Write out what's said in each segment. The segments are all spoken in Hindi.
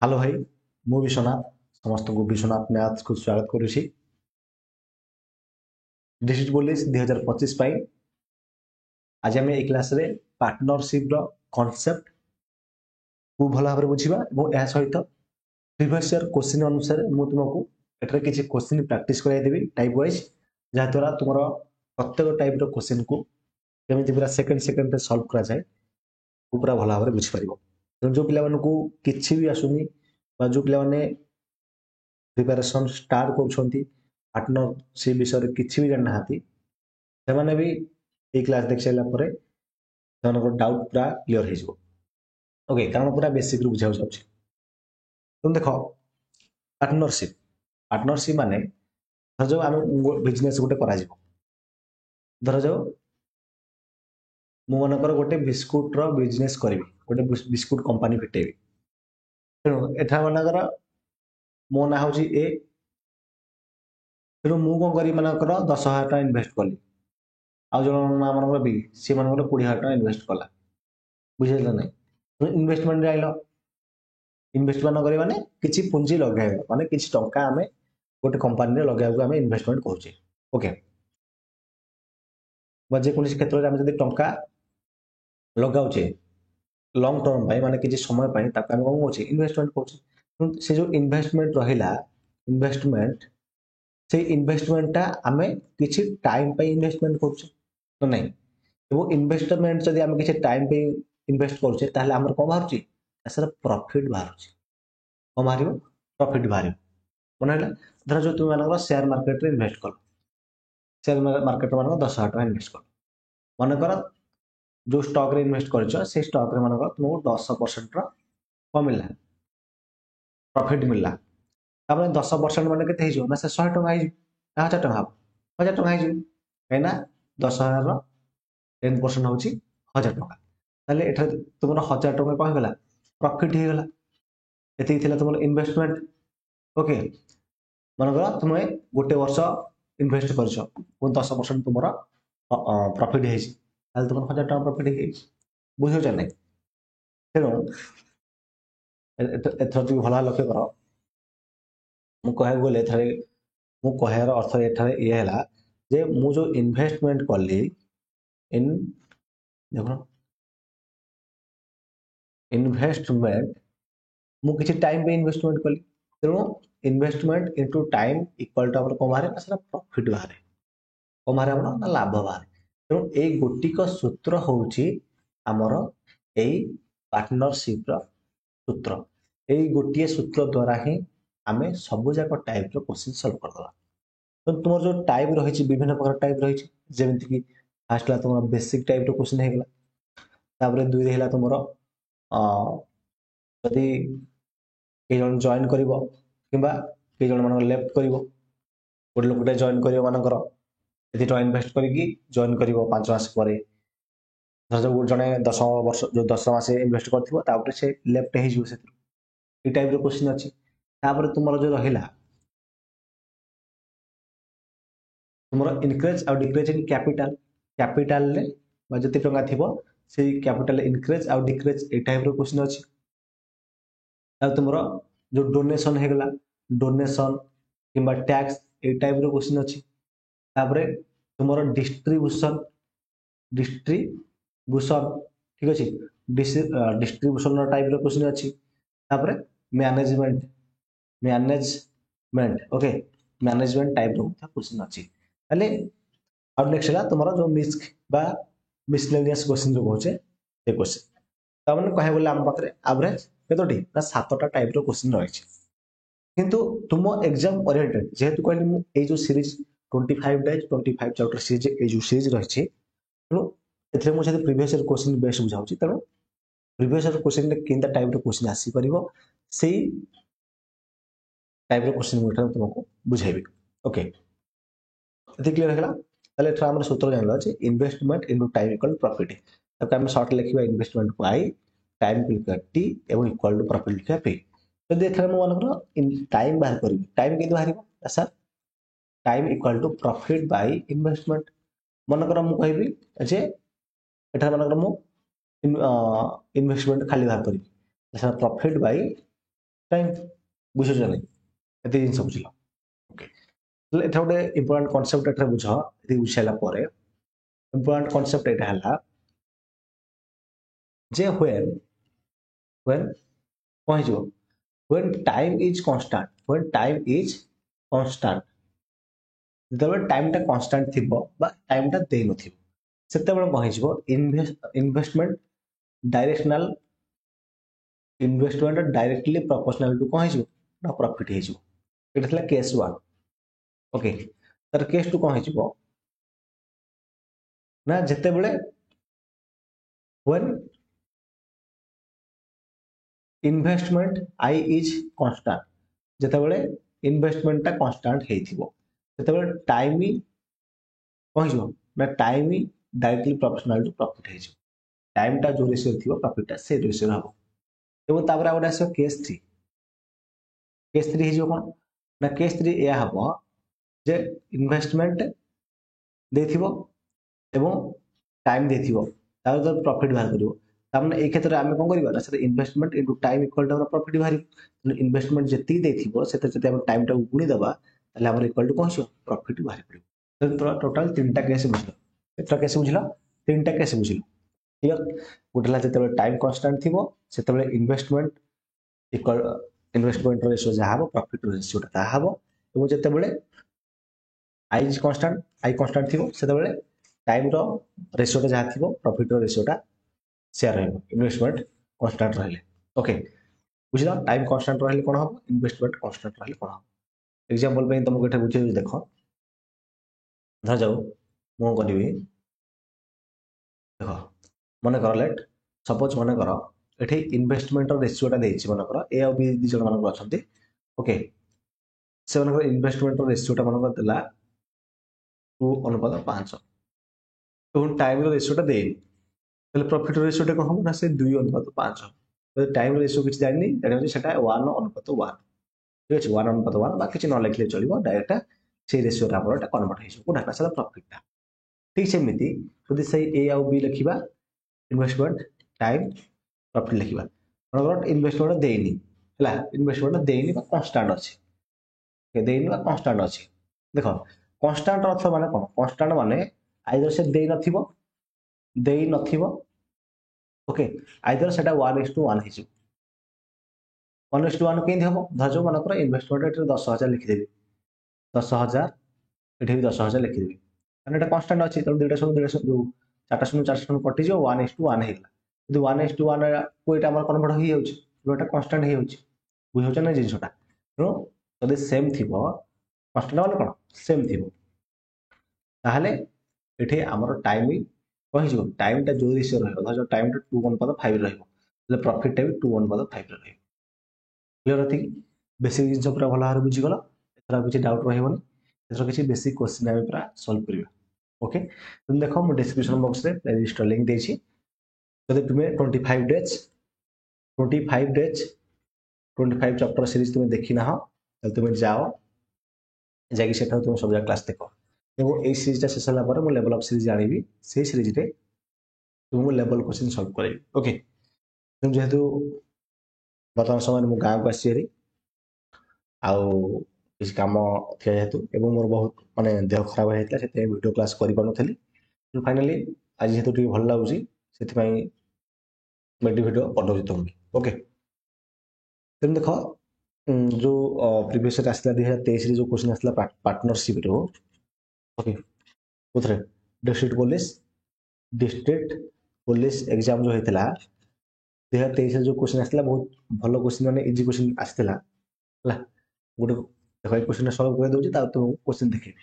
हेलो भाई मु विश्वनाथ समस्त को विश्वनाथ मैथ्स को स्वागत करुछि डिस्ट्रिक्ट पुलिस 2025 पाई आज आम ए क्लास रे पार्टनरशिप रो कांसेप्ट को भल भाव बुझा और यह सहित प्रीवियस ईयर क्वेश्चन अनुसार मु तुमको एठारे किछि क्वेश्चन प्रैक्टिस कराई देबी टाइप वाइज जहा द्वारा तुमरो प्रत्येक टाइप रो क्वेश्चन को केमिति पूरा सेकंड सेकंड रे सॉल्व करा जाए वो पूरा भल भाव बुझी परिबो जो पिला मानकू किछि भी आसुनी बा जो पिला माने प्रिपरेशन स्टार्ट कर पार्टनरशिप विषय किसी भी जाना से भी ये क्लास देख सारापर डाउट पूरा क्लीयर हो ओके कारण पूरा बेसिक रू बुझा जाऊँ तुम देख पार्टनरशिप पार्टनरशिप माने धर जाओ आम बिजनेस गोटे कर धर जाओ मु मनकर गोटे बिस्कुट रो बिजनेस करी गोटे बिस्कुट कंपनी फिटेबी तेणु एठा मनकर मो ना हूँ ए तेणु मुझे कौन करी मनकर 10,000 टका इनभेस्ट कली आउ जन मनकर बी सी मनकर 20,000 टका इनभेस्ट कला बुझे ना इनभेस्टमेंट आइल इनभेस्टमेंट कर माने किछि पुंजी लगे माने किछि टंका आमे गोटे कंपनी रे लगाइबो आमे इन्वेस्टमेंट कहूचे ओके जे कोन क्षेत्र रे आमे जदी टंका लगाउचे लॉन्ग टर्म पाई माने किछि समय पाई ताका आमे कोन कहूचे इन्वेस्टमेंट कहूचे से जो इन्वेस्टमेंट रहिला इन्वेस्टमेंट से इन्वेस्टमेंट आमे किछि टाइम पे इन्वेस्टमेंट करछे तो नहीं वो इन्वेस्टमेंट जदी आमे किछि टाइम पे इन्वेस्ट करछे ताहले हमर कोन बाहरची असर प्रॉफिट बाहरची कोन बाहरिबो प्रॉफिट बाहरिबो मन धर जो तुम मानकर शेयर मार्केट रे इन्वेस्ट कर शेयर मार्केट मानकर 10,000 टका इन्वेस्ट कर मनकर जो स्टॉक रे इन्वेस्ट कर से स्टॉक रे मानकर तुमको 10% रो मिलला प्रॉफिट मिलला तापर 10% माने केते हिजो ना से 100 टका हिजो 1000 टका 1000 टका हिजो कहना 10,000 रो 10% होची 1000 टका ताले एठा तुमरो 1000 टका कोन गला प्रॉफिट हे गला एति थिला तुमरो इन्वेस्टमेंट ओके मनकर तुम गोटे वर्ष इनभेस्ट कर 10% तुम प्रॉफिट है तुम 1,000 टका प्रॉफिट है बुझे ना तेणु एथर जो भल लक्ष्य कर कह गले कहार अर्थ एठार ये है जे मु जो इन्वेस्टमेंट कली इन देख इन्वेस्टमेंट मु किसी टाइम पे इन्वेस्टमेंट कली तेणु investment into time equal to कौन बाहर ना प्रॉफिट बाहर कौन बाहर ना लाभ बाहर तेणु ये गोटिक सूत्र होउची आमर ए पार्टनरशिप सूत्र यही गोटे सूत्र द्वारा ही आमे सब जाक टाइप रो क्वेश्चन सॉल्व कर दवा तो तुम जो टाइप रही विभिन्न प्रकार टाइप रही जेमति कि फर्स्ट ला तुम बेसिक टाइप रो क्वेश्चन हे गला तापर दुई रे हला तुमरो जदी के जन जॉइन करिवो किबा के जन मन लेफ्ट करिवो गोटे लोकटे जॉइन करिवो मानकर एति टका इन्वेस्ट करिकी जॉइन करिवो 5 मास परे धर जो जने 10 वर्ष जो 10 मास इन्वेस्ट करथिवो तापर से लेफ्ट हे जिवो से ई टाइप रो क्वेश्चन अछि तापर तुमरो जो रहिला तुमरो इनक्रीज और डिक्रीज इन कैपिटल ले बा जति टका थिवो से कैपिटल इनक्रीज और डिक्रीज ए टाइप रो क्वेश्चन अछि तुमरो जो डोनेशन हे गला डोनेशन किंबा टैक्स ए टाइप रो क्वेश्चन अछि तापरे तुमरो डिस्ट्रीब्यूशन ठीक अछि डिस्ट्रीब्यूशन टाइप रो क्वेश्चन अछि तापरे मैनेजमेंट ओके मैनेजमेंट टाइप रो क्वेश्चन अछि ताले और नेक्स्ट ला तुमरो जो मिस्क बा मिसलेनियस क्वेश्चन जो होचे ए क्वेश्चन तामने कहे बोले हम पाखरे एवरेज केतोटी ना 7टा टाइप रो क्वेश्चन रहिछि किंतु तुम एग्जाम ओरिएंटेड जेहेतु कहली मु ए जो series 25 days 25 chapter series A जो सीरीज रहिछि तो एथे मु जदी प्रीवियस ईयर क्वेश्चन बेस बुझाउछि तनो प्रीवियस ईयर क्वेश्चन ले किंदा टाइप रो क्वेश्चन आसी परिबो सेही टाइप रो क्वेश्चन मु एठा तुमको बुझाइबी ओके एति क्लियर हैला ताले एठा हमर सूत्र जानला जे investment into time equal profit ताको हम शॉर्ट लिखिबा इन्वेस्टमेंट को आई टाइम इक्वल टी एवं इक्वल टू प्रॉफिट लिखिबा पी जदी एथरा मु मानकर टाइम बाहर करबी टाइम केते बाहरिबो sir time equal to profit by investment मनकर मु कहबी जे एठा मनकर मु इन्वेस्टमेंट खाली बाहर करबी सर प्रॉफिट बाय टाइम बुझुछ नहीं एते जिन सब बुझलो ओके एटा गोटे इंपोर्टेंट कांसेप्ट एटा बुझ एते बुझाइला परे इंपोर्टेंट कांसेप्ट एटा हला जे when कौन जो when time is constant ଯେତେବେଳେ ଟାଇମଟା କନଷ୍ଟାଣ୍ଟ ଥିବ ବା ଟାଇମଟା ଦେଇନଥିବ ସେତେବେଳେ କଣ ହେଇଯିବ ଇନଭେଷ୍ଟମେଣ୍ଟ ଡାଇରେକ୍ସନାଲ ଇନଭେଷ୍ଟମେଣ୍ଟ ଡାଇରେକ୍ଟଲି ପ୍ରପୋର୍ସନାଲ ଟୁ କଣ ହେଇଯିବ ନା ପ୍ରଫିଟ ହେଇଯିବ ଏଇଟା ଥିଲା କେସ୍ 1 ଓକେ ତାର କେସ୍ 2 କଣ ହେଇଯିବ ନା ଯେତେବେଳେ when investment I is constant ଯେତେବେଳେ ଇନଭେଷ୍ଟମେଣ୍ଟଟା କନଷ୍ଟାଣ୍ଟ ହେଇଥିବ ସେତେବେଳେ ଟାଇମ କଣ ହେଇଯିବ ନା ଟାଇମ ଡାଇରେକ୍ଟଲି ପ୍ରପୋର୍ସନାଲ ଟୁ ପ୍ରଫିଟ ହେଇଯିବ ଟାଇମଟା ଯୋଉ ରେସିଓ ଥିବ ପ୍ରଫିଟଟା ସେ ରେସିଓ ହବ ଏବଂ ତାପରେ ଆଉ ଗୋଟେ ଆସିବ କେସ୍ 3 ହେଇଯିବ କଣ ନା କେସ୍ 3 ଏୟା ହବ ଯେ ଇନଭେଷ୍ଟମେଣ୍ଟ ଦେଇଥିବ ଏବଂ टाइम ଦେଇଥିବ ତାର ତ ପ୍ରଫିଟ ବାହାର କରିବ ତାମାନେ ଏଇ କ୍ଷେତ୍ରରେ ଆମେ କଣ କରିବା ନା ସେଟା investment into time equal to ଆମର ପ୍ରଫିଟ ବାହାରିବ ଇନଭେଷ୍ଟମେଣ୍ଟ ଯେତିକି ଦେଇଥିବ ସେଥିରେ ଯଦି ଆମେ ଟାଇମଟାକୁ ଗୁଣି ଦେବା ତାହେଲେ ଆମର ଇକ୍ୱାଲ ଟୁ କଣ ଆସିବ ପ୍ରଫିଟ ବାହାରି ପଡ଼ିବ ଟୋଟାଲ ତିନିଟା କେସ୍ ବୁଝିଲ କେତେଟା କେସ୍ ବୁଝିଲ ତିନିଟା କେସ୍ ବୁଝିଲ କ୍ଲିୟର ଗୋଟେ ହେଲା ଯେତେବେଳେ ଟାଇମ କନଷ୍ଟାଣ୍ଟ ଥିବ ସେତେବେଳେ ଇନଭେଷ୍ଟମେଣ୍ଟ ଇକ୍ୱାଲ ଇନଭେଷ୍ଟମେଣ୍ଟ ରେସିଓ ଯାହା ହବ ପ୍ରଫିଟ ରେସିଓଟା ତାହା ହବ ଏବଂ ଯେତେବେଳେ ଆଇ କନଷ୍ଟାଣ୍ଟ ଥିବ ସେତେବେଳେ टाइम रेशियोटा जहाँ थी प्रॉफिट रेशियोटा सेयार रहा इन्वेस्टमेंट कांस्टेंट रहिले ओके बुझल टाइम कांस्टेंट रहिले कौन हम इन्वेस्टमेंट कांस्टेंट रहिले कौन हम एग्जांपल पे तुमको एटा बुझे देख धर जाऊ मु करी देख मन कर लेट सपोज मन कर एठी इन्वेस्टमेंट रेशियोटा देछि मन कर ए और बी दि जण मन अछंती ओके से मन कर इन्वेस्टमेंट रेशियोटा मन कर देला 2:5 এবং টাইমের রেশিওটা দেয়নি তাহলে প্রফিট রেশিওটা কম হবে না সে 2:5 যদি টাইম রেশিও কিছু জানি জানি হচ্ছে সেটা 1:1 ঠিক আছে 1:1 বা কিছু ন লেখিলে চলিব ডাইরেক্ট সেই রেশিওটা আমার এটা কনভার্ট হয়ে যাব কোটা সেটা প্রফিটটা ঠিক সেମିତି যদি সেই এ ଆଉ বি লেখিবা ইনভেস্টমেন্ট টাইম প্রফিট লেখিবা মনে ইনভেস্টমেন্ট দেইনি ହେଲା ইনভেস্টমেন্ট দেইনি বা কনস্টান্ট আছে দেইনি বা কনস্টান্ট আছে দেখো কনস্টান্ট অর্থ মানে কোন কনস্টান্ট মানে आइदर से देई नथिबो ओके आइदर सेटा 1:1 हिजो 1:1 केंद हबो धजो मन कर इन्वेस्टमेंट एटा 10,000 लिखि देबी 10,000 एठी भी 10,000 लिखि देबी माने एटा कांस्टेंट अछि त 150 जो 400 कटि जो 1:1 हेला यदि 1:1 को एटा हमर कन्वर्ट होई जाउछि एटा कांस्टेंट होई जाउछि बुझौछ ना जिंसटा तो यदि सेम थिबो कांस्टेंट माने कोन सेम थिबो ताहले एठी हमर टाइम कहि जो टाइमटा जो रेशियो रहबो धर टाइमटा 2:5 रहबो એટલે प्रॉफिट भी 2:5 रहबो क्लियर अछि बेसिक जिंस पूरा भला हार बुझी गलो एथरा किछि डाउट रहबोनी एथरा किछि बेसिक क्वेश्चन आमे पूरा सॉल्व करियो ओके तुम देखो मो डिस्क्रिप्शन बॉक्स रे प्लेलिस्ट लिंक देछि जदि तुमे 25 डेज 25 चैप्टर सीरीज तुमे देखि ना हो तब तुमे जाओ जाकी सेठा तुमे सब क्लास देखो এবং এই সিরিজটা শেষ হলা পরে মু লেভেল অফ সিরিজ জানিবি সেই সিরিজরে তুমি লেভেল क्वेश्चन সলভ করাইবি ওকে তুমি যেহেতু বর্তমান সময় মু গাঁকু আসছি হেরি ଆଉ କିଛି କାମ ଥିଲା ଯେହେତୁ ଏବଂ ମୋର ବହୁତ ମାନେ ଦେହ ଖରାପ ହେଇଯାଇଥିଲା ସେଥିପାଇଁ ଭିଡ଼ିଓ କ୍ଲାସ୍ କରିପାରୁନଥିଲି କିନ୍ତୁ ଫାଇନାଲି ଆଜି ଯେହେତୁ ଟିକେ ଭଲ ଲାଗୁଛି ସେଥିପାଇଁ ଭିଡ଼ିଓ ବନଉଛି ତୁମକୁ ଓକେ ତେଣୁ ଦେଖ ଯେଉଁ ପ୍ରିଭିୟସ୍ ଆସିଥିଲା 2023ରେ ଯେଉଁ କ୍ୱେଶ୍ଚନ୍ ଆସିଥିଲା ପାର୍ଟନରସିପ୍ରୁ ओके उथरे डिस्ट्रिक्ट पुलिस एग्जाम जो होता 2023 जो क्वेश्चन आसला बहुत भल क्वेश्चन माने इजी क्वेश्चन आसला गोटे देख क्वेश्चन सॉल्व कर दउची ता तो क्वेश्चन देखिबी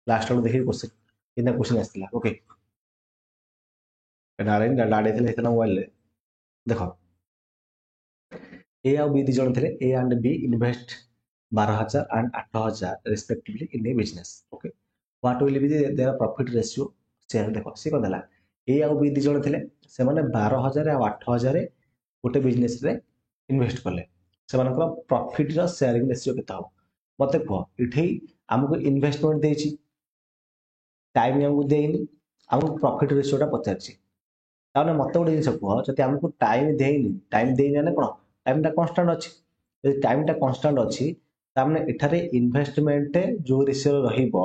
लास्ट वाला देखिबी क्वेश्चन इना क्वेश्चन आसला ओके डारे डाडे थे हेतना मोबाइल देखो ए और बी दी जण थे A and B invest 12,000 and 8,000 respectively in a business okay what will be their profit ratio share देखो सी कोन दला ए आ बी दी जण थिले से माने 12,000 आ 8,000 गोटे बिजनेस रे इन्वेस्ट करले से मानकर प्रॉफिट रो शेयरिंग रेशियो केता हो मते कह इठे हमको इन्वेस्टमेंट देछि टाइम हमको देइनी हमको प्रॉफिट रेशियोटा पचारछि ताने मते गोटे जिंस कह जति हमको टाइम देइनी टाइम देइनी माने कोन टाइमटा कांस्टेंट अछि ଯଦି ଟାଇମଟା କନଷ୍ଟାଣ୍ଟ ଅଛି ତାମାନେ ଏଠାରେ ଇନଭେଷ୍ଟମେଣ୍ଟ ଯୋଉ ରେସିଓ ରହିବ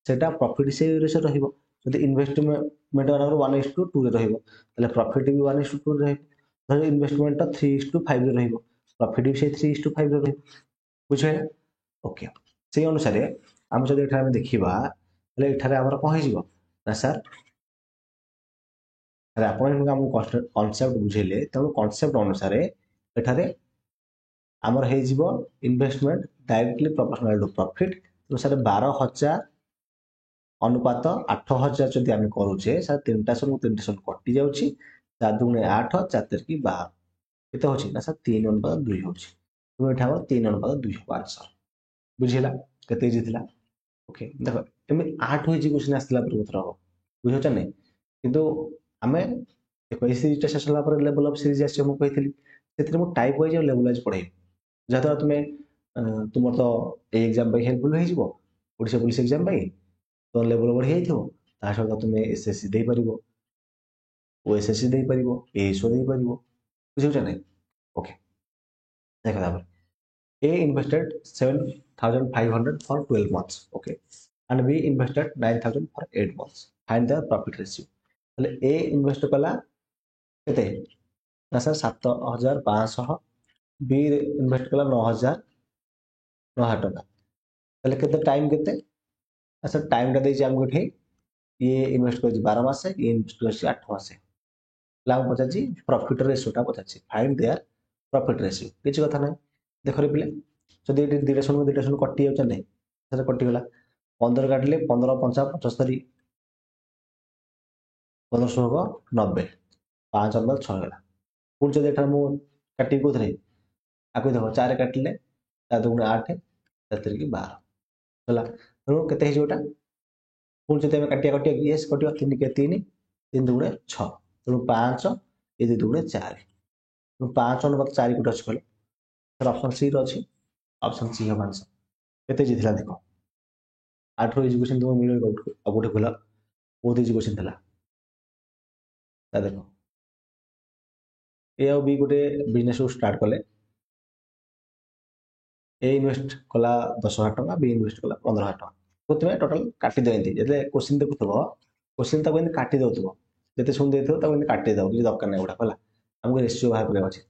ସେଟା ପ୍ରଫିଟ୍ ସେଇ ରେସିଓ ରହିବ। ଯଦି ଇନଭେଷ୍ଟମେଣ୍ଟ /1:2 ରେ ରହିବ ତାହେଲେ ପ୍ରଫିଟ୍ ବି 1:2 ରେ ରହିବ। ଧର ଇନଭେଷ୍ଟମେଣ୍ଟ 3:5 ରେ ରହିବ ପ୍ରଫିଟ୍ ବି ସେଇ 3:5 ରେ ରହିବ। ବୁଝିପାରିଲେ? ଓକେ, ସେଇ ଅନୁସାରେ ଆମେ ଯଦି ଏଠାରେ ଆମେ ଦେଖିବା ତାହେଲେ ଏଠାରେ ଆମର କଣ ହେଇଯିବ ନା ସାର୍ ଆପଣ ଆମକୁ କନସେପ୍ଟ ବୁଝେଇଲେ ତେଣୁ କନସେପ୍ଟ ଅନୁସାରେ ଏଠାରେ ଆମର ହେଇଯିବ ଇନଭେଷ୍ଟମେଣ୍ଟ ଡାଇରେକ୍ଟଲି ପ୍ରପୋର୍ସନାଲ ଟୁ ପ୍ରଫିଟ୍। ତେଣୁ ସାର୍ 12,000 ଅନୁପାତ 8,000 ଯଦି ଆମେ କରୁଛେ ସାର୍ 3ଟା ଶୂନ କଟି ଯାଉଛି 4 ଦୁଗୁଣେ 8 4 ତିରିକି 12 କେତେ ହଉଛି ନା ସାର୍ 3:2 ହଉଛି। ତେଣୁ ଏଠି ଆମର 3:2 ହବ ଆନ୍ସର। ବୁଝିଲା କେତେ ଇଜି ଥିଲା? ଓକେ, ଦେଖ ଏମିତି 8 ଇଜି କ୍ୱେଶ୍ଚିନ୍ ଆସିଥିଲା ପୂର୍ବ ଥର ବୁଝିପାରୁଛ ନାଇଁ? କିନ୍ତୁ ଆମେ ଦେଖ ଏଇ ସିରିଜଟା ଶେଷ ହେଲା ପରେ ଲେଭେଲ ଅଫ୍ ସିରିଜ ଆସିବ ମୁଁ କହିଥିଲି ସେଥିରେ ମୁଁ ଟାଇପ ୱାଇଜ ଆଉ ଲେଭେଲ ୱାଇଜ ପଢେଇବି ଯାହାଦ୍ୱାରା ତୁମେ ତୁମର ତ ଏଇ ଏକ୍ଜାମ ପାଇଁ ହେଲ୍ପଫୁଲ ହେଇଯିବ ଓଡ଼ିଶା ପୁଲିସ ଏକ୍ଜାମ ପାଇଁ ତ ଲେଭେଲ ବଢି ଯାଇଥିବ ତା ସହିତ ତୁମେ ଏସଏସସି ଦେଇପାରିବ ଓଏସଏସସି ଦେଇପାରିବ ଏଏସଓ ଦେଇପାରିବ ବୁଝିପାରୁଛ ନାଇଁ? ଓକେ, ଦେଖ ତାପରେ A invested 7,500 for 12 months, okay, and B invested 9,000 for 8 months. Find the profit ratio. তাহলে A invest কলা কেতে না স্যার 7,500, B invest কলা 9,000 ଟଙ୍କା। তাহলে কেতে টাইম কেতে না স্যার টাইমটা ଦେଇଛି ଆମକୁ ଏଠି ଇଏ ଇନଭେଷ୍ଟ କରିଛି 12 ମାସେ ଇଏ ଇନଭେଷ୍ଟ କରିଛି 8 ମାସେ। ତାହେଲେ ଆମକୁ ପଚାରିଛି ପ୍ରଫିଟ ରେସିଓଟା ପଚାରିଛି ଫାଇଣ୍ଡ ଦେୟାର ପ୍ରଫିଟ ରେସିଓ। କିଛି କଥା ନାହିଁ ଦେଖ ରେ ପିଲେ ଯଦି ଏଠି 2ଟା ଶୂନ କଟି ଯାଉଛି ନାହିଁ ସେଟା କଟିଗଲା 15 କାଟିଲେ 15 5 75 15 90 5 9 6 ହେଲା। ପୁଣି ଯଦି ଏଠାରେ ମୁଁ କାଟିବି କୋଉଥିରେ ଆକୁ ଦେଖ 4 କାଟିଲେ 4 ଦୁଗୁଣେ 8 4 ତିରିକି 12 ହେଲା। ତେଣୁ କେତେ ହେଇଯିବ ଏଟା ପୁଣି ଯଦି ଆମେ କାଟିବା ୟେସ୍ କଟିବ 3 କେ 3 3 ଦୁଗୁଣେ 6 ତେଣୁ 5 ଏ 2 ଦୁଗୁଣେ 4 ତେଣୁ 5 ଅନୁପାତ 4 କୋଉଠି ଅଛି କହିଲେ ସାର୍ ଅପସନ ସି ରେ ଅଛି। ଅପସନ ସି ହବ ଆନ୍ସର। କେତେ ଇଜି ଥିଲା ଦେଖ 8 ଇଜି କ୍ୱେଶ୍ଚିନ୍ ତୁମକୁ ମିଳିବ ଆଉ ଗୋଟେ ଖୋଲା ବହୁତ ଇଜି କ୍ୱେଶ୍ଚିନ୍ ଥିଲା। ତା ଦେଖ ए ଆଉ बी ଗୋଟେ ବିଜନେସ୍ ଷ୍ଟାର୍ଟ କଲେ ए ଇନଭେଷ୍ଟ କଲା 10,000 ଟଙ୍କା बी ଇନଭେଷ୍ଟ କଲା 15,000 ଟଙ୍କା। ତୁମେ ଟୋଟାଲ କାଟି ଦିଅନ୍ତି ଯେତେବେଳେ କ୍ୱେଶ୍ଚିନ୍ ଦେଖୁଥିବ କ୍ୱେଶ୍ଚିନ୍ ତାକୁ ଏମିତି କାଟି ଦେଉଥିବ ଯେତେ ଶୂନ ଦେଇଥିବ ତାକୁ ଏମିତି କାଟି ଦେବ କିଛି ଦରକାର ନାହିଁ ଗୁଡ଼ାକ ହେଲା ଆମକୁ ରେସିଓ ବାହାର କରିବାର ଅଛି।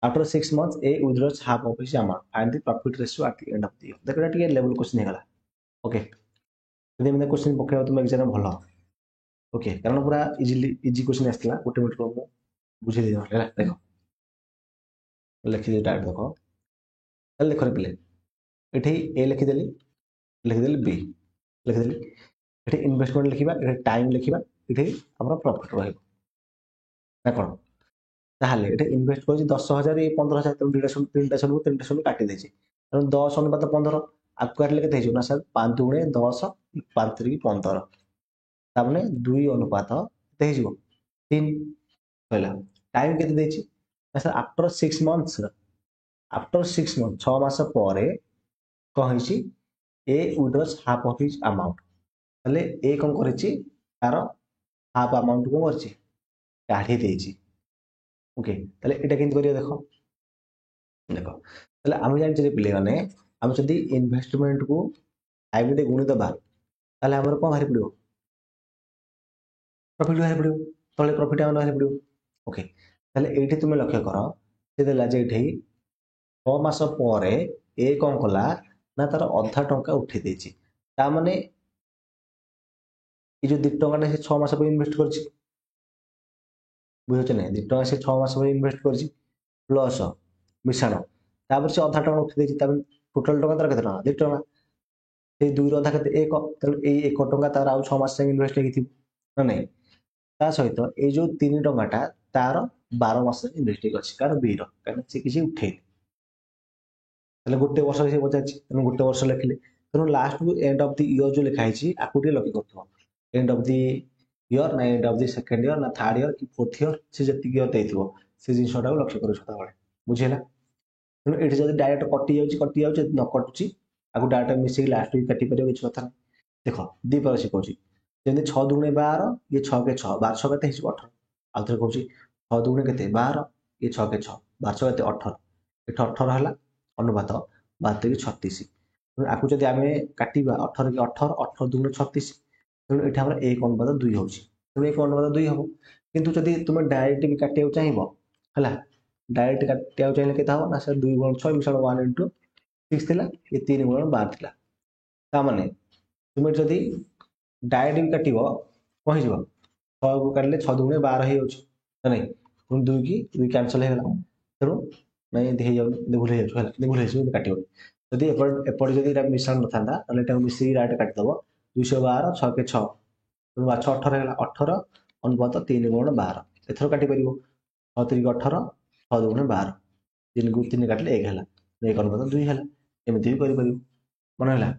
After 6 months, A withdraws half of his amount. Find the profit ratio at the end of the year. देखो ये ଟିକେ लेवल क्वेश्चन ହେଇଗଲା। ओके ଯଦି ଏମିତି क्वेश्चन ପକେଇବ ତୁମ ଏକ୍ସାମ ଭଲ। ଓକେ କାରଣ ପୁରା ଇଜି क्वेश्चन ଆସିଥିଲା ଗୋଟେ ମିନିଟ୍ ମୁଁ ବୁଝେଇ ଦେଇ ହେଲା ଦେଖ ଲେଖିଦେବି ଡାଇରେକ୍ଟ ଦେଖ ତାହେଲେ ଦେଖ ପିଲେ ଏଠି A ଲେଖିଦେଲି B ଲେଖିଦେଲି ଏଠି ଇନଭେଷ୍ଟମେଣ୍ଟ ଲେଖିବା ଏଠି ଟାଇମ ଲେଖିବା ଏଠି ଆମର ପ୍ରଫିଟ୍ ରହିବ ନା କ'ଣ? ତାହେଲେ ଏଠି ଇନଭେଷ୍ଟ କରିଛି 10,000 ଇଏ 15,000 ତେଣୁ 3ଟା ଶୂନ କାଟି ଦେଇଛି ତେଣୁ 10 ଅନୁପାତ 15 ଆକୁ କାଟିଲେ କେତେ ହେଇଯିବ ନା ସାର୍ 5 ଦୁଗୁଣେ 10 5 ତିରିକି 15 ତାମାନେ 2 ଅନୁପାତ କେତେ ହେଇଯିବ 3 କହିଲା। ଟାଇମ କେତେ ଦେଇଛି ନା ସାର୍ ଆଫ୍ଟର 6 ମନ୍ଥସ୍ 6 ମାସ ପରେ କ'ଣ ହେଇଛି ଏ ୱିଡ୍ରସ୍ ହାଫ୍ ଅଫ୍ ହିଜ୍ ଆମାଉଣ୍ଟ। ତାହେଲେ ଏ କ'ଣ କରିଛି ତାର ହାଫ୍ ଆମାଉଣ୍ଟ କ'ଣ କରିଛି କାଢ଼ି ଦେଇଛି। ଓକେ ତାହେଲେ ଏଇଟା କେମିତି କରିବା ଦେଖ ତାହେଲେ ଆମେ ଜାଣିଛେ ପିଲାମାନେ ଆମେ ଯଦି ଇନଭେଷ୍ଟମେଣ୍ଟକୁ ଆଇବିରେ ଗୁଣିଦେବା ତାହେଲେ ଆମର କ'ଣ ବାହାରି ପଡ଼ିବ ପ୍ରଫିଟ୍ ବାହାରି ପଡ଼ିବ ତଳେ ପ୍ରଫିଟ୍ ଆମର ବାହାରି ପଡ଼ିବ। ଓକେ ତାହେଲେ ଏଇଠି ତୁମେ ଲକ୍ଷ୍ୟ କର ସେ ଦେଲା ଯେ ଏଇଠି 6 ମାସ ପରେ ଏ କ'ଣ କଲା ନା ତାର ଅଧା ଟଙ୍କା ଉଠେଇ ଦେଇଛି ତାମାନେ ଏ ଯୋଉ 2 ଟଙ୍କାଟା ସେ 6 ମାସ ପାଇଁ ଇନଭେଷ୍ଟ କରିଛି ବୁଝୁଛ ନାଇଁ 2 ଟଙ୍କା ସେ 6 ମାସ ପାଇଁ ଇନଭେଷ୍ଟ କରିଛି ପ୍ଲସ୍ ମିଶାଣ ତାପରେ ସେ ଅଧା ଟଙ୍କା ଉଠେଇ ଦେଇଛି ତାପରେ ଟୋଟାଲ ଟଙ୍କା ତାର କେତେ ଟଙ୍କା 2 ଟଙ୍କା ସେଇ 2ର ଅଧା କେତେ 1 ତେଣୁ ଏଇ 1 ଟଙ୍କା ତାର ଆଉ 6 ମାସ ଯାଏଁ ଇନଭେଷ୍ଟ ହେଇଥିବ ନା ନାଇଁ ତା ସହିତ ଏଇ ଯୋଉ 3 ଟଙ୍କାଟା ତାର 12 ମାସ ଇନଭେଷ୍ଟ ହେଇକି ଅଛି କାରଣ B ର କାରଣ ସେ କିଛି ଉଠେଇନି ତାହେଲେ ଗୋଟେ ବର୍ଷ ସେ ପଚାରିଛି ତେଣୁ ଗୋଟେ ବର୍ଷ ଲେଖିଲେ ତେଣୁ ଲାଷ୍ଟକୁ ଏଣ୍ଡ ଅଫ୍ ଦି ଇୟର ଯୋଉ ଲେଖା ହେଇଛି ଆକୁ ଟିକେ ଲକ୍ଷ୍ୟ କରୁଥିବ ଏଣ୍ଡ ଅଫ୍ ଦି ଇୟର ନା end of the second year ନା ଥାର୍ଡ ଇୟର କି ଫୋର୍ଥ ଇୟର ସେ ଯେତିକି ଇୟର ଦେଇଥିବ ସେ ଜିନିଷଟାକୁ ଲକ୍ଷ୍ୟ କରିବ ସଦାବେଳେ ବୁଝିହେଲା। ତେଣୁ ଏଠି ଯଦି ଡାଇରେକ୍ଟ କଟି ଯାଉଛି ଯଦି ନ କଟୁଛି ଆକୁ ଡାଇରେକ୍ଟ ମିଶେଇକି ଲାଷ୍ଟକୁ କାଟିପାରିବ କିଛି କଥା ନାହିଁ। ଦେଖ ଦି ପ୍ରକାର ସେ କହୁଛି ଯେମିତି 6 ଦୁଗୁଣେ 12 ଇଏ 6 କେ 6 12 କେତେ ହେଇଯିବ 18 ଆଉ ଥରେ କହୁଛି 6 ଦୁଗୁଣେ କେତେ 12 ଇଏ 6 କେ 6 12 କେତେ 18 ଏଠି 18 ହେଲା ଅନୁପାତ 72 36 ତେଣୁ ଆକୁ ଯଦି ଆମେ କାଟିବା 18 କି 18 18 ଦୁଗୁଣେ 36 ତେଣୁ ଏଠି ଆମର 1 ଅନୁପାତ 2 ହେଉଛି ତେଣୁ 1 ଅନୁପାତ 2 ହେବ କିନ୍ତୁ ଯଦି ତୁମେ ଡାଇରେକ୍ଟ ବି କାଟିବାକୁ ଚାହିଁବ ହେଲା ଡାଇରେକ୍ଟ କାଟିବାକୁ ଚାହିଁଲେ କେତେ ହେବ ନା ସେ 2 ଗୁଣ 6 ମିଶାଣ 1 ଇଣ୍ଟୁ 6 ଥିଲା ଏ 3 ଗୁଣ 12 ଥିଲା ତାମାନେ ତୁମେ ଯଦି ଡାଇରେକ୍ଟ ବି କାଟିବ କ'ଣ ହେଇଯିବ 6 କୁ କାଟିଲେ 6 ଦୁଗୁଣେ 12 ହେଇଯାଉଛି ନାଇଁ ପୁଣି 2 କି 2 କ୍ୟାନସଲ ହେଇଗଲା ତେଣୁ ନାଇଁ ଏମିତି ହେଇଯାଉନି ଭୁଲ ହେଇଯାଉଛି ହେଲା ଭୁଲ ହେଇଯିବ କାଟିବନି ଯଦି ଏପଟେ ଯଦି ଏଇଟା ମିଶାଣ ନଥାନ୍ତା ତାହେଲେ ଏଟାକୁ ମିଶିକି ଡାଇରେକ୍ଟ କାଟିଦେବ 212 6 କେ 6 ତେଣୁ 18 ହେଇଗଲା 18 ଅନୁପାତ 3 ଗୁଣ 12 ଏଥର କାଟିପାରିବ 6 3 18 6 ଦୁଗୁଣେ 12 3 କୁ 3 କାଟିଲେ 1 ହେଲା 1 ଅନୁପାତ 2 ହେଲା ଏମିତି ବି କରିପାରିବ ମନେ ହେଲା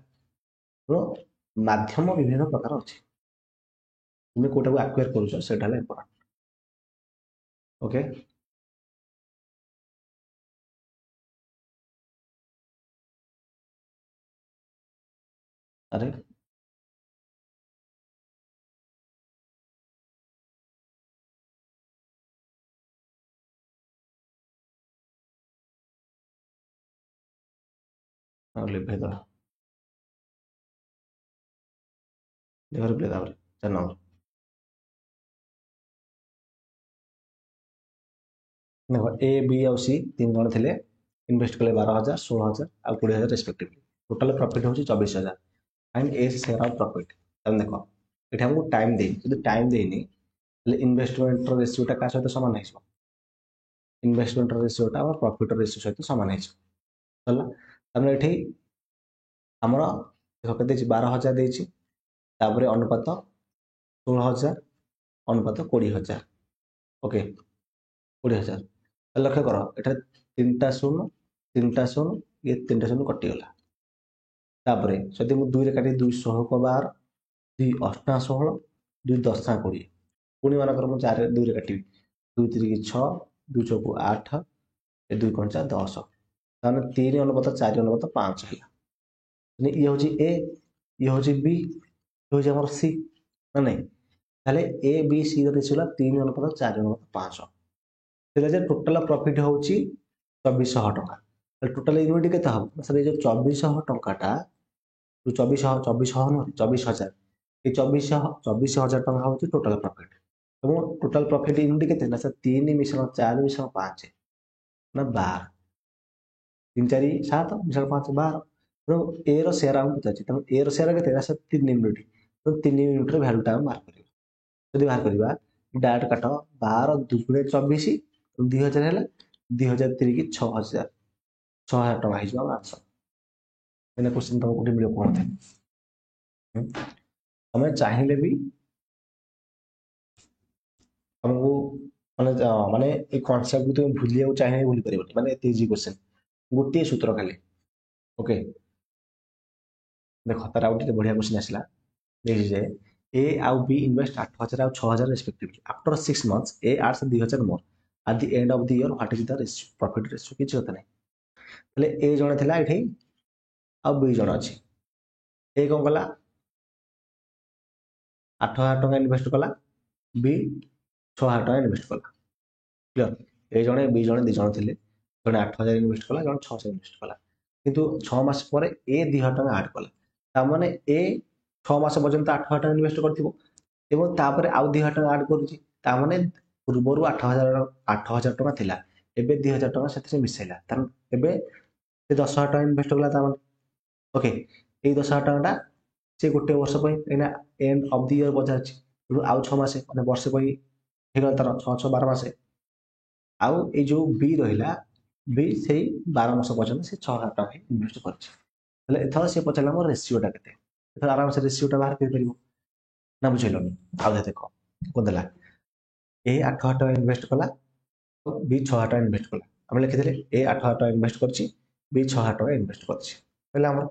ତେଣୁ ମାଧ୍ୟମ ବିଭିନ୍ନ ପ୍ରକାର ଅଛି তুমি কোটাକୁ ଆକ୍ୱାର କରୁଛ ସେଟା ହେଲା ଇମ୍ପୋର୍ଟାଣ୍ଟ ଓକେ ଆରେ ଲିଭେଇଦବା ଲିଭର ପ୍ଲେ ତାପରେ 4 ନମ୍ବର ଦେଖ ए बी ଆଉ सी तीन जण ଥିଲେ इन्वेस्ट कले 12,000 16,000 ଆଉ 20,000 रेस्पेक्टिवली टोटल प्रॉफिट होची 24,000 and A share of profit तब देखो एठी हमको टाइम दे यदि टाइम देनी ले इन्वेस्टमेंट रेशियोटा का सहित समान है इन्वेस्टमेंट रेशियोटा और प्रॉफिट रेशियो सहित समान है चला हमने एठी हमर देखो केते 12,000 देची तापरे अनुपात 16,000 अनुपात 20,000 ओके 20,000 लक्ष्य कर एटा 3टा शून्य 3टा शून्य ये 3टा शून्य कटिगला तापरे जदि मु 2 रे काटी 200 को 12 2 8 16 2 10 20 पुणी मानकर मु 4 रे 2 रे काटिबी 2 3 की 6 2 6 को 8 ए 2 5 10 ताने 3 अनुपात 4 अनुपात 5 हैला ने ये होची ए ये होची बी ये होची हमर सी ना नहीं ताले ए बी सी रो रेशियो 3 अनुपात 4 अनुपात 5 तेला जे टोटल प्रॉफिट होची 2400 टका टोटल इक्विटी केते हम सर ये जो 2400 टकाटा 2400 नो 24,000 ये 24,000 टका होची टोटल प्रॉफिट तो टोटल प्रॉफिट इक्विटी केते ना सर 3 मिश्रण 4 मिश्रण 5 ना 12 3 4 7 मिश्रण 5 12 तो ए रो शेयर हम पता तो ए रो शेयर केते ना सर 3 यूनिट तो 3 यूनिट रो वैल्यू टा हम बाहर करियो जदि बाहर करबा डायरेक्ट काट 12 2 24 2000 हैला 2000 3 की 6000 6000 टका हिजो आंसर मैंने क्वेश्चन तुमको कोठी मिलियो कोन थे हमें चाहिए भी हमको माने माने ए कांसेप्ट तुम भूलिया चाहिए भूली परिबो माने एते इजी क्वेश्चन गोटे सूत्र खाली ओके देखो तार आउट बढ़िया क्वेश्चन आसला देखि जे ए आउ बी इन्वेस्ट 8,000 और 6,000 रेस्पेक्टिवली आफ्टर 6 months ए आर्स 2,000 more at the end of the year what is the ratio profit ratio किछ होता नहीं तले ए जण थिला एठी आ बी जण अछि ए कोन कला 8,000 टका इन्वेस्ट कला बी 6,000 टका इन्वेस्ट कला क्लियर ए जणे बी जणे दि जण थिले जणे 8,000 इन्वेस्ट कला जणे 6,000 इन्वेस्ट कला किंतु 6 मास परे ए 2,000 टका ऐड कला ता माने ए 6 मास पर्यंत 8,000 टका इन्वेस्ट करथिबो एवं तापर आउ 2,000 टका ऐड करूची ता माने पूर्वरु 8,000 टका थिला एबे 2,000 टका सेते मिसैला तार एबे से 10,000 टका इन्वेस्ट कला ता माने ओके ए 10,000 टकाटा से गोटे वर्ष पई एना एंड ऑफ द ईयर बजार छी आउ 6 मासे माने वर्ष पई हेगल तार 6 6 12 मासे आउ ए जो बी रहिला बी सेही 12 मास पर्यंत से 6,000 टका इन्वेस्ट करछि तले एथर से पचला मोर रेशियोटा केते एथर आराम से रेशियोटा बाहर कर परिबो ना बुझिलनी आउ देखो को देला ए 8,000 टका इन्वेस्ट कला बी 6,000 टका इन्वेस्ट कला हम लिखि देले ए 8,000 टका इन्वेस्ट करछि बी 6,000 टका इन्वेस्ट करछि पहला हमर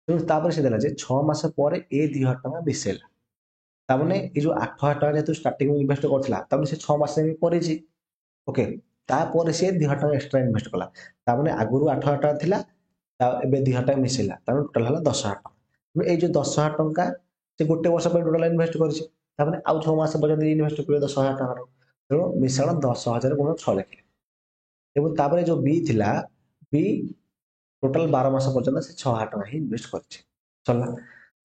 तो तापर से देला जे 6 मास परे ए 2,000 टका मिसेला तामने ए जो 8,000 टका जेतु स्टार्टिंग में इन्वेस्ट करथिला तामने से 6 मास में परे जी ओके तापर से 2,000 टका एक्स्ट्रा इन्वेस्ट कला तामने आगुरु 8,000 टका थिला ता एबे 2,000 टका मिसेला तामने टोटल हला 10,000 टका ए जो 10,000 टका से गोटे वर्ष पर टोटल इन्वेस्ट करछि तामने आउ 6 मास पर्यंत इन्वेस्ट करे 10,000 टका तेणु मिश्रण 10,000 गुण 6 लिखिले एवं तापर जो बी थिला बी टोटल 12 मास पर्यंत से 6000 टका ही इन्वेस्ट करछि चलना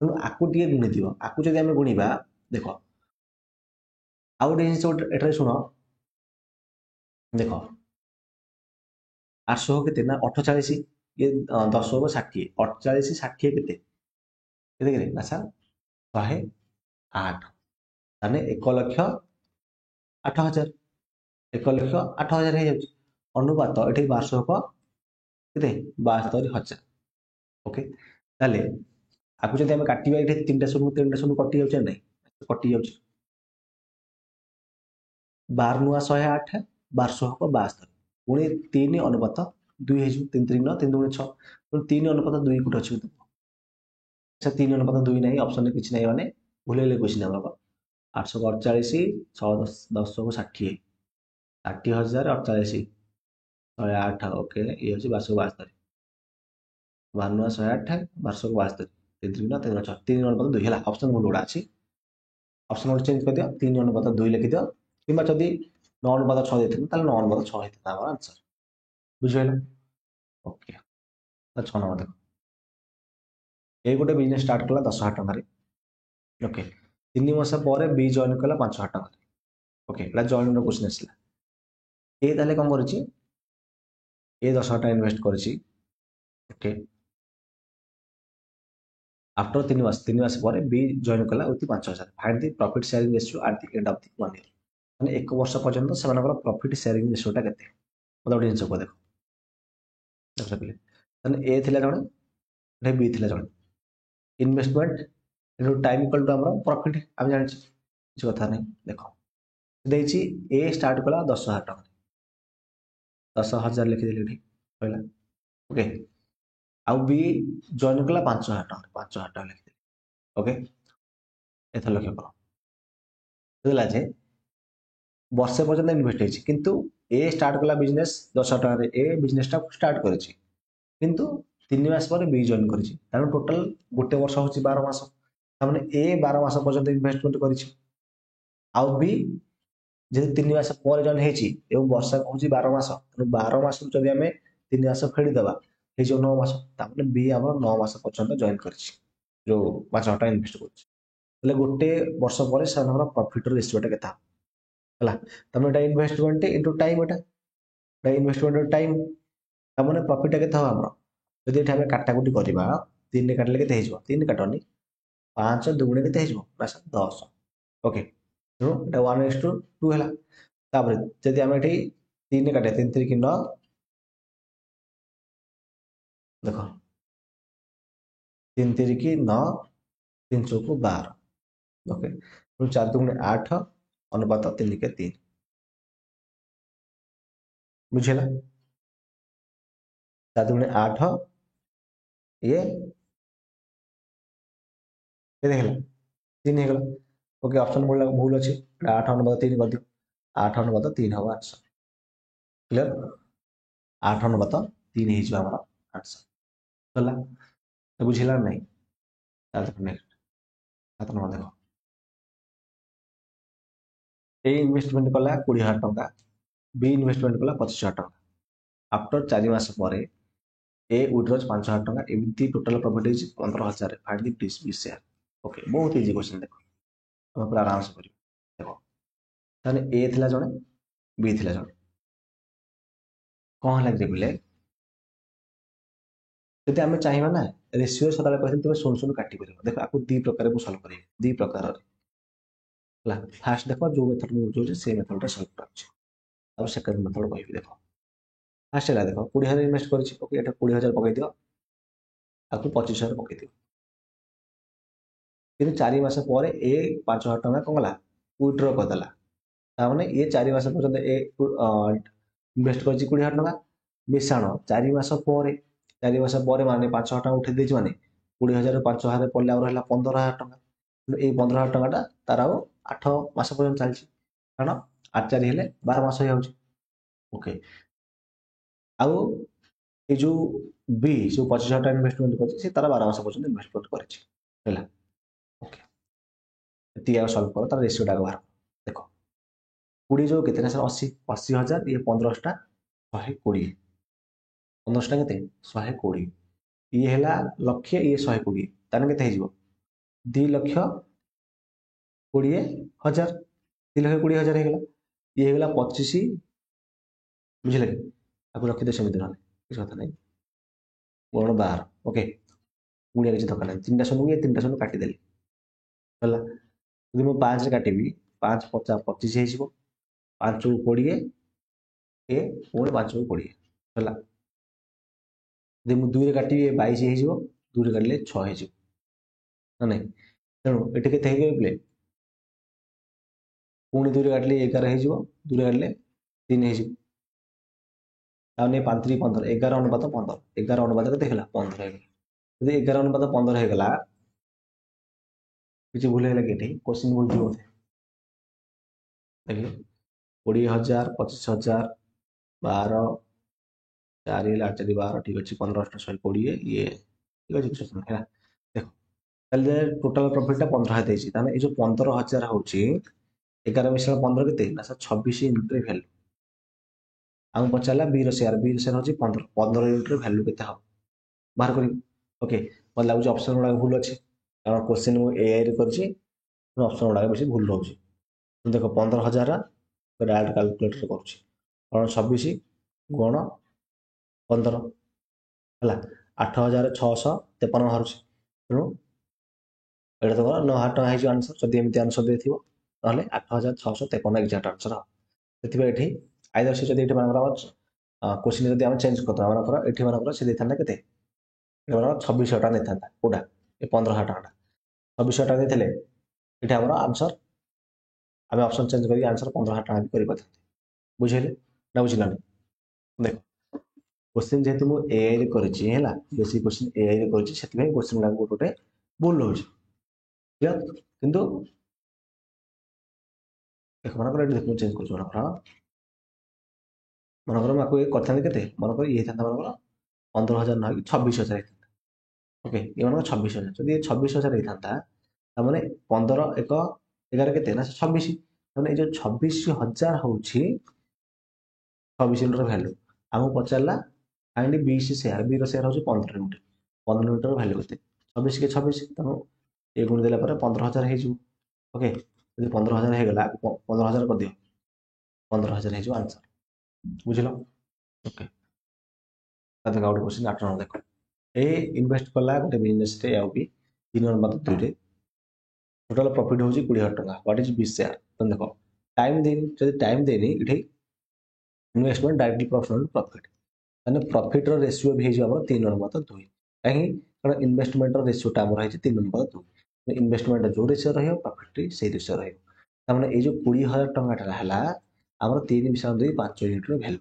तेणु आकु टिके गुणी दियो आकु जदि आमे गुणिबा देखो आउ गोटे जिनिस एठारे शुण देखो 800 केते ना 48 ये 10 को 60 48 60 केते केते केते ना सर 108 ताने 1 लक्ष 8000 1 लक्ष 8000 हे जाउछि अनुपात एठी वार्षिक केते 72000 ओके ताले आकु जदि आमे काटिबा एठी 3टा शून्य कटि जाउछि नै कटि जाउछि 12 नुआ 108 1272 पुणी 3 अनुपात 2 हे 3 3 9 3 2 6 पुणी 3 अनुपात 2 कोट अछि अच्छा 3 अनुपात 2 नहीं ऑप्शन किछि नहीं माने भूलेले क्वेश्चन हमर 848 6 10 को 60 60000 48 108 ओके ये होची 1272 12 108 1272 3 3 3 6 3 अनुपात 2 हला ऑप्शन भूल उडा अछि ऑप्शन मोड चेंज कर दियो 3 अनुपात 2 लिखि दियो किबा जदी 9 अनुपात 6 देथिन ताले 9 अनुपात 6 हेता हमर आंसर बुझियला ओके तो 6 नंबर देखो ए गोटे बिजनेस स्टार्ट कला 10000 टका रे ओके 3 मास पर बी जॉइन कला 5000 टका ओके एटा जॉइन रो क्वेश्चन आसला ए ताले कोन करछि ए 10000 टका इन्वेस्ट करछि ओके आफ्टर 3 मास पर बी जॉइन कला उति 5000 find the profit sharing ratio at the end of the 1 year माने 1 वर्ष पर्यंत सेमानकर प्रॉफिट शेयरिंग रेशियोटा केते मतलब जिनिस को देखो देखो पहिले ताने ए थिला जणे रे बी थिला जणे investment into time equal to हमर प्रॉफिट हम जानि କିଛି କଥା नहीं देखो ଦେଇଛି ए स्टार्ट कला 10000 टका 10000 लिखि देली एठी पहिला ओके आउ बी जॉइन कला 5000 टका 5000 टका लिखि देली ओके एथर लक्ष्य करो बुझला जे वर्षे पर्यंत इन्वेस्ट ହେଇଛି କିନ୍ତୁ ए स्टार्ट कला बिजनेस 10000 टका रे ए बिजनेस टा स्टार्ट କରିଛି କିନ୍ତୁ 3 मास पर बी जॉइन କରିଛି तार टोटल गोटे वर्ष होची 12 मास तामाने ए 12 मास पर्यंत इन्वेस्टमेंट କରିଛି आउ बी जेहेतु 3 मास पर जॉइन ହେଇଛି एवं वर्षा होची 12 मास तो 12 मास जदि हमें 3 मास फेडी दबा हे जो 9 मास तामाने बी हमर 9 मास पर्यंत जॉइन କରିଛି जो 5000 टका इन्वेस्ट କରିଛି એટલે गोटे वर्ष पर से हमर प्रॉफिट रेशियोटा केता हला तमे एटा इन्वेस्टमेंट इनटू टाइम एटा इन्वेस्टमेंट टाइम तमने प्रॉफिट केता हो हमर जदि एटा हमें काटाकुटी करबा 3 ने काटले केते हेजबो 3 काटनी 5 दुगुणे केते हेजबो बस 10 ओके तो एटा 1:2 हला तापर जदि हमें एठी 3 काटे 3 3 की 9 देखो 3 3 की 9 3 चौको 12 ओके तो 4 दुगुणे 8 अनुपात 3 के 3 बुझेला 4 दुगुणे 8 ये देखला 3 हेगला ओके ऑप्शन बोल भूल अछि 8 अनुपात 3 कर दियो 8 अनुपात 3 हवा आंसर क्लियर 8 अनुपात 3 हे जो हमरा आंसर चला तो बुझिला नहीं तार नेक्स्ट 7 नंबर देखो ए इन्वेस्टमेंट कला 20000 टका बी इन्वेस्टमेंट कला 25000 टका आफ्टर 4 मास पर ए विड्रॉज 5000 टका एमती total profit is 15000 find the B share okay बहुत इजी क्वेश्चन देखो हम पूरा आराम से करियो देखो ताने ए थिला जणे बी थिला जणे कोन लाग रे बिले जदि आमे चाहिबा ना रेशियो सदाले कहते तुम सुन सुन काटी परिबो देखो आकु दी प्रकार को सॉल्व करियो दी प्रकार ला फास्ट देखो जो मेथड में जो से मेथड रे सॉल्व करछ अब सेकंड मेथड कहबी देखो फास्ट ला देखो 20000 इन्वेस्ट करछि ओके एटा 20000 पकई दियो आकु 25000 पकई दियो किंतु 4 मास पर ए 5000 टका कोला विथड्रॉ कर देला तामाने ये 4 मास पर्यंत ए इन्वेस्ट करछि 20000 टका मिसाण 4 मास पर 4 मास पर माने 5000 टका उठे देछि माने 20000 5000 पड़ले आ रहला 15000 टका ए 15000 टकाटा तार आ 8 मास पर्यंत चलछि कारण 8 4 हेले 12 मास हो जाउछि ओके आउ ए जो बी जो 25000 टका इन्वेस्टमेंट करछि से तार 12 मास पर्यंत इन्वेस्टमेंट करछि हैला ओके एति आ सॉल्व करो तार रेशियो टा बाहर देखो 20 जो कितने सर 80 80000 ये 15 टा 120 15 केते 120 ये है लक्ष्य ये 120 ताने केते हेजिवो 2,20,000 2,20,000 हेगला ये हेगला 25 बुझिले कि आपको रखि दे समिति रहले किछ कथा नै गुण 12 ओके गुणिया किछ दरकार नै तीनटा शून्य ये तीनटा शून्य काटी देली हला यदि मु 5 रे काटिबी 5 50 25 हेजिवो 5 को 20 ए पुणी 5 को 20 हला यदि मु 2 रे काटिबी 22 हेजिवो 2 रे काटले 6 हेजिवो ना नै तेणु एठी केते हेगे पुणी 2 रे काटले 11 हेजिवो 2 रे काटले 3 हेजिवो ताने 5 3 15 11 अनुपात 15 11 अनुपात केते हेला 15 हेगला यदि 11 अनुपात 15 हेगला किछि भूल हेला केठी क्वेश्चन भूल दियो देखिए 20,000 25,000 12 4 8 12 ठीक अच्छे 15 120 ये ठीक अच्छे क्वेश्चन है देखो ताले टोटल प्रॉफिट 15,000 ताने ए जो 15,000 होची 11 मिश्रण 15 केते ना 26 यूनिट रे वैल्यू आम पचाला बी रो शेयर होची 15 15 यूनिट रे वैल्यू केते हो बाहर करी ओके मत लागु ऑप्शन गुडा भूल अछि कारण क्वेश्चन मु एआई रे करछि ऑप्शन गुडा बेसी भूल रहउछि देखो 15,000 डायरेक्ट कैलकुलेटर करुछि कारण 26 गुण 15 है 8,653 बाहर तेणु एटा तो 9,000 आंसर जदि एमती आंसर दे ना 8,653 एक्जाक्ट आंसर से ये आईदर से जब क्वेश्चन जब आम चेंज करते मानकर से देता के 26,000 टाँग नहीं था कौटा ये 15,000 टाँग 26,000 टाँग देते ये आम आंसर आम ऑप्शन चेंज कर आंसर 15,000 टाँग भी कर बुझे ना बुझलानी देख क्वेश्चन जेहेतु मुझे एआई रे करिछि हैला बेसी क्वेश्चन एआई रे करिछि सेति भाई क्वेश्चन गुडा गोटे भूल रहउछि क्लियर किंतु देख मानकर एटी देखो चेंज कर मानकर माको ये करथाने केते मानकर ये थांता मानकर 15,000 ना 26,000 ओके ये मानकर 26,000 जदि ये 26,000 होता तामाने 15 1 11 केते ना 26 तामाने ये जो 26,000 होछि 26 यूनिट वैल्यू आमको पचारला find B C share B रो शेयर होछि 15 यूनिट 15 यूनिट वैल्यू केते 26 के 26 तेणु ये गुण देला पर 15,000 हे जु ओके यदि 15,000 हे गला 15,000 कर दियो 15,000 हे जु आंसर बुझलो ओके तब आउट क्वेश्चन 8 नंबर देखो ए इन्वेस्ट कला गोटे बिजनेस रे आउ भी 3 नंबर 2 रे टोटल प्रॉफिट होछि 20,000 टका व्हाट इज बी शेयर तो देखो टाइम देनी जदि टाइम देनी इठे इन्वेस्टमेंट डायरेक्टली प्रॉफिट माने प्रॉफिट रो रेशियो भी हे हमर 3 नंबर 2 काहे कारण इन्वेस्टमेंट रो रेशियो टा हमर है 3 नंबर 2 इन्वेस्टमेंट जो रेशियो रहियो प्रॉफिट से रेशियो रहियो तामाने ए जो 20,000 टका टा हला हमर 3 मिशन 2 5 यूनिट रो वैल्यू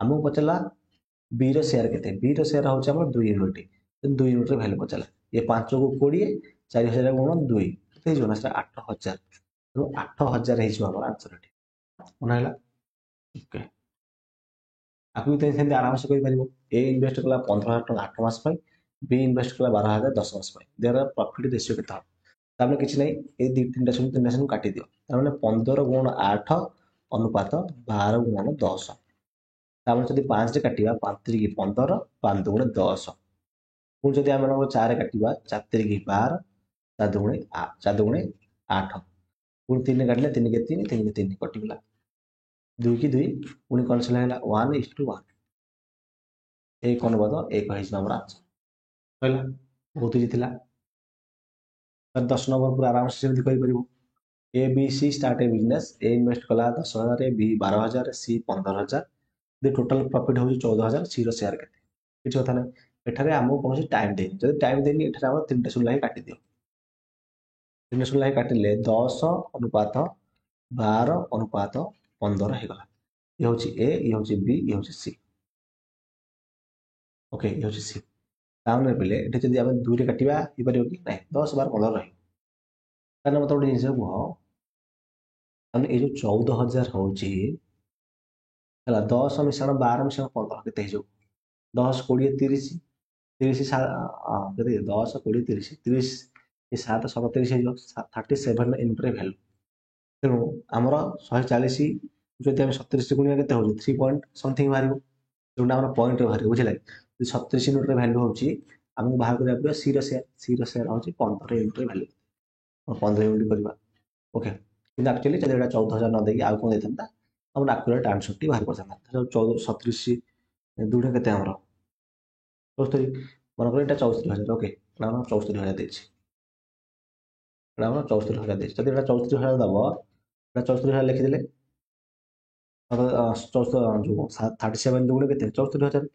हमको पचला बी रो शेयर केते बी रो शेयर होछि हमर 2 यूनिट 2 यूनिट रो वैल्यू पचला ये 5 को 20 4,000 गुण 2 केते जो ना 8,000 तो 8,000 हे जो हमर आंसर एठी उनाइला ओके आपको तो सेंते आराम से कहि परिबो ए इन्वेस्ट कला 15,000 टका 8 मास पई बी इन्वेस्ट कला 12,000 10 मास पई देयर प्रॉफिट रेशियो केता तामने किछि नै ए 2 3टा काटी दियो तामने 15 गुण 8 अनुपात 12 गुण 10 तामने जदि 5 रे काटिबा 5 3 15 5 गुण 10 पुन जदि हम 4 रे काटिबा 4 3 12 4 गुण 4 गुण 8 पुन 3 रे काटले 3 के 3 3 के 3 कटिबला 2 की 2 पुणी कैंसिल है 1:1 एक अनुपात 1 है हमर आंसर कहला बहुत इजी थिला 10 नंबर पूरा आराम से सेमती कहि परिबो A B C start a business A invest कला 10,000 बी 12,000 सी 15,000 दे टोटल प्रॉफिट हो 14,000 सी रो शेयर केते किछ कथा नै एठारे हमको कोनोसी टाइम देनी जदि टाइम देनी एठारे हम 3टा सुला ही काटि दियो 3टा सुला ही काटिले 10 अनुपात 12 अनुपात 15 हे गला ये होची ए ये होची बी ये होची सी ओके ये होची सी ताउने पले एठी जदि हम 2 रे काटिबा इ परियो कि नै 10 12 15 रही ताने मत गोटे जिंस को ताने ए जो 14,000 होची हला 10 मिश्रण 12 मिश्रण 15 केते हे जो 10 20 30 30 केते 10 20 30 30 ये 7 37 हे जो 37 इन प्रे वैल्यू तेणु आमर 140 जदि हम 37 गुणिया केते हो 3 पॉइंट समथिंग मारिबो जोटा आम पॉइंट बाहर बुझे 37 यूनिट भैल्यू होची आमको बाहर करिया पड़ियो सी रो शेयर होची 15 यूनिट भैल्यू 15 यूनिट करबा ओके किंतु एक्चुअली जदि एटा 14000 न देकी आउ कोन देथंता हम एक्यूरेट आंसर टी बाहर करथंता 14 37 दुडे केते हमर 74 मन कर एटा 64000 ओके ना 64000 देछि एटा हम 64000 देछि जदि एटा 64000 दबो एटा 64000 लिखि देले जो 37 दुगुणे केते 74000